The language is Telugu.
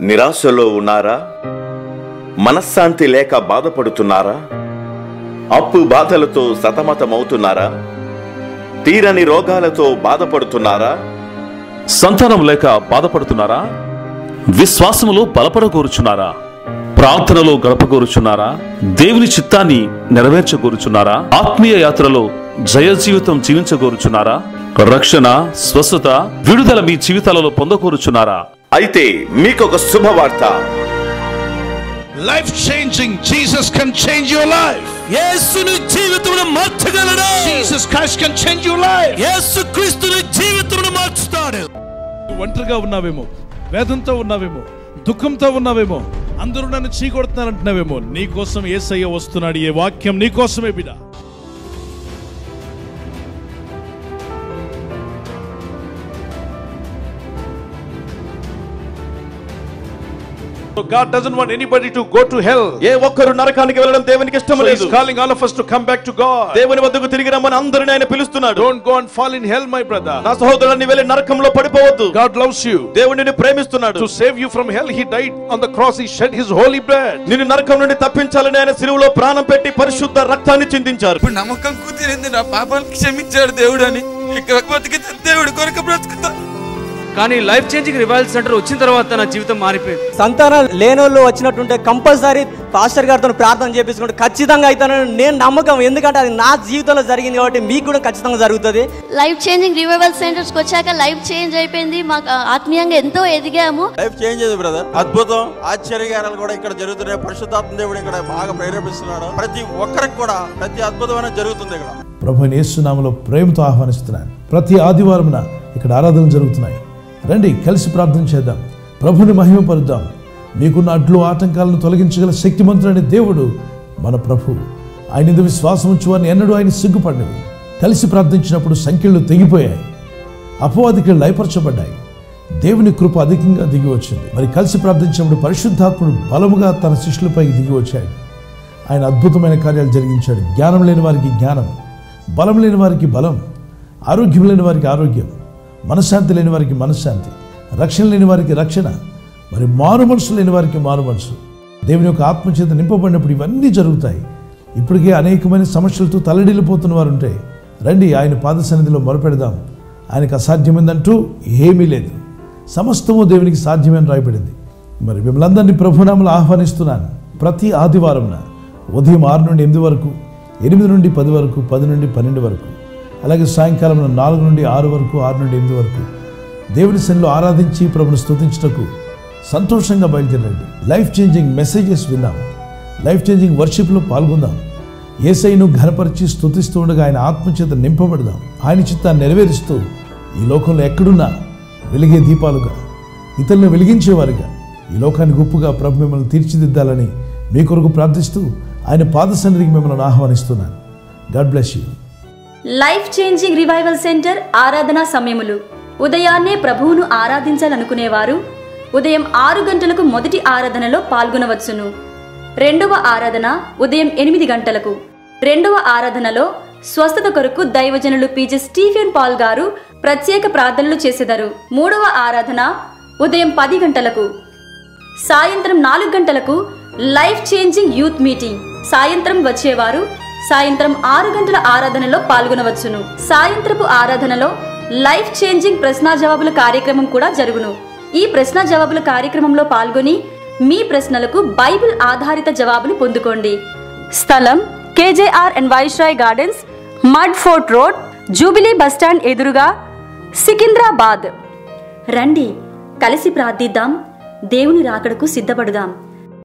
నిరాశలో ఉన్నారా? మనశ్శాంతి లేక బాధపడుతున్నారా? అప్పు బాధలతో సతమతమవుతున్నారా? తీరని రోగాలతో బాధపడుతున్నారా? సంతానం లేక బాధపడుతున్నారా? విశ్వాసములో బలపడగోరుచున్నారా? ప్రార్థనలో గడపగోరుచున్నారా? దేవుని చిత్తాన్ని నెరవేర్చగోరుచున్నారా? ఆత్మీయ యాత్రలో జయ జీవితం జీవించగోరుచున్నారా? రక్షణ, స్వస్థత, విడుదల మీ జీవితాలలో పొందగోరుచున్నారా? అయితే మీకొక శుభవార్త. Life changing Jesus can change your life. యేసుని జీవితమును మార్చగలడు. Jesus Christ can change your life. యేసు క్రీస్తుని జీవితమును మార్చుతాడు. ఒంటరిగా ఉన్నావేమో, వేదనతో ఉన్నావేమో, దుఃఖంతో ఉన్నావేమో, అందరూ నన్ను చీకొడుతున్నారంటున్నావేమో, నీ కోసం యేసయ్య వస్తున్నాడు. ఈ వాక్యం నీ కోసమే బిడ్డ. God doesn't want anybody to go to hell. ఏ ఒక్కరు నరకానికి వెళ్ళడం దేవునికి ఇష్టం So లేదు. he's calling all of us to come back to God. దేవుని వద్దకు తిరిగి రమ్మని అందరిని ఆయన పిలుస్తున్నాడు. Don't go and fall in hell, my brother. నా సహోదరుని వెళ్ళి నరకంలో పడిపోవద్దు. God loves you. దేవుడు నిన్ను ప్రేమిస్తున్నాడు. To save you from hell, he died on the cross. He shed his holy blood. నిన్ను నరకం నుండి తప్పించాలని ఆయన సిలువలో ప్రాణం పెట్టి పరిశుద్ధ రక్తాన్ని చిందించారు. ఇప్పుడు నమ్మకం కుదిరింది, నా పాపాలను క్షమించాడు దేవుడు అని. ఇక బతికితే దేవుడు కొరకు బ్రతుకుతా. కానీ లైఫ్ చేంజింగ్ రివైవల్ సెంటర్ వచ్చిన తర్వాత నా జీవితం మారిపోయింది. సంతానం లేనోళ్ళు వచ్చినట్టుంటే కంపల్సరీ పాస్టర్ గారితో ప్రార్థన చేపించుకుంటే ఖచ్చితంగా అవుతానని నేను నమ్మకం. ఎందుకంటే అది నా జీవితంలో జరిగింది కాబట్టి మీకు కూడా ఖచ్చితంగా జరుగుతుంది. లైఫ్ చేంజింగ్ రివైవల్ సెంటర్స్కి వచ్చాక లైఫ్ చేంజ్ అయిపోయింది. మాకు ఆత్మీయంగా ఎంతో ఎదిగాము. లైఫ్ చేంజ్ అయ్యింది బ్రదర్. అద్భుతం, ఆశ్చర్యకారాలు కూడా ఇక్కడ జరుగుతున్నాయి. పరిశుద్ధాత్మ దేవుడు ఇక్కడ బాగా ప్రేరేపిస్తున్నాడు. ప్రతి ఒక్కరికి కూడా ప్రతి అద్భుతమైన జరుగుతుంది ఇక్కడ. ప్రభువైన యేసు నామములో ప్రేమతో ఆహ్వానిస్తున్నాను. ప్రతి ఆదివారమున ఇక్కడ ఆరాధనలు జరుగుతున్నాయి. రండి, కలిసి ప్రార్థన చేద్దాం, ప్రభుని మహిమపరుద్దాం. మీకున్న అడ్లు ఆటంకాలను తొలగించగల శక్తిమంతుడైన దేవుడు మన ప్రభు. ఆయన మీద విశ్వాసం ఉంచువారిని ఎన్నడూ ఆయన సిగ్గుపడినవి. కలిసి ప్రార్థించినప్పుడు సంఖ్యలు తెగిపోయాయి, అపవాదికి లయపరచబడ్డాయి. దేవుని కృప అధికంగా దిగి వచ్చింది. మరి కలిసి ప్రార్థించినప్పుడు పరిశుద్ధాత్ముడు బలముగా తన శిష్యులపైకి దిగి వచ్చాడు. ఆయన అద్భుతమైన కార్యాలు జరిగించాడు. జ్ఞానం లేని వారికి జ్ఞానం, బలం లేని వారికి బలం, ఆరోగ్యం లేని వారికి ఆరోగ్యం, మనశ్శాంతి లేని వారికి మనశ్శాంతి, రక్షణ లేని వారికి రక్షణ, మరి మారు మనసు లేని వారికి మారు మనసు. దేవుని యొక్క ఆత్మచేత నింపబడినప్పుడు ఇవన్నీ జరుగుతాయి. ఇప్పటికే అనేకమైన సమస్యలతో తల్లడిల్లిపోతున్న వారు ఉంటే రండి, ఆయన పాద సన్నిధిలో మొరపెడదాం. ఆయనకు అసాధ్యమైందంటూ ఏమీ లేదు, సమస్తము దేవునికి సాధ్యమని రాయబడింది. మరి మిమ్మల్ని ప్రభునామములో ఆహ్వానిస్తున్నాను. ప్రతి ఆదివారంన ఉదయం 6 నుండి 8 వరకు, 8 నుండి 10 వరకు, 10 నుండి 12 వరకు, అలాగే సాయంకాలం 4 నుండి 6 వరకు, 6 నుండి 8 వరకు దేవుని సన్నిధిలో ఆరాధించి ప్రభుని స్తుతించుటకు సంతోషంగా బయలుదేరండి. లైఫ్ చేంజింగ్ మెసేజెస్ విందాం, లైఫ్ చేంజింగ్ వర్షిప్లో పాల్గొందాం. యేసయ్యను ఘనపరిచి స్తుతిస్తూ ఉండగా ఆయన ఆత్మచేత నింపబడదాం. ఆయన చిత్తాన్ని నెరవేరుస్తూ ఈ లోకంలో ఎక్కడున్నా వెలిగే దీపాలుగా, ఇతరులను వెలిగించేవారుగా ఈ లోకాన్ని గొప్పగా ప్రభు మిమ్మల్ని తీర్చిదిద్దాలని మీ కొరకు ప్రార్థిస్తూ ఆయన పాద సన్నిధికి మిమ్మల్ని ఆహ్వానిస్తున్నాను. God bless you. Life changing revival centre ఆరాధనా సమయములు. ఉదయాన్నే ప్రభువును ఆరాధించాలనుకునేవారు ఉదయం 6 గంటలకు మొదటి ఆరాధనలో పాల్గొనవచ్చును. రెండవ ఆరాధన ఉదయం 8 గంటలకు. రెండవ ఆరాధనలో స్వస్థత కొరకు దైవజనులు పీజే స్టీఫెన్ పాల్ గారు ప్రత్యేక ప్రార్థనలు చేసెదరు. మూడవ ఆరాధన ఉదయం 10 గంటలకు. సాయంత్రం 4 గంటలకు లైఫ్ చేంజింగ్ యూత్ మీటింగ్. సాయంత్రం వచ్చేవారు సాయంత్రం 6 గంటల ఆరాధనలో పాల్గొనవచ్చును. సాయంత్రపు ఆరాధనలో లైఫ్ చేంజింగ్ ప్రశ్న జవాబుల కార్యక్రమం కూడా జరుగును. ఈ ప్రశ్న జవాబుల కార్యక్రమంలో పాల్గొని మీ ప్రశ్నలకు బైబిల్ ఆధారిత జవాబులు పొందుకోండి. స్థలం KJR and viceroy gardens, mud fort road, jubilee bus stand ఎదురుగా, సికింద్రాబాద్. రండి, కలిసి ప్రార్థిద్దాం, దేవుని రాకడకు సిద్ధపడుదాం.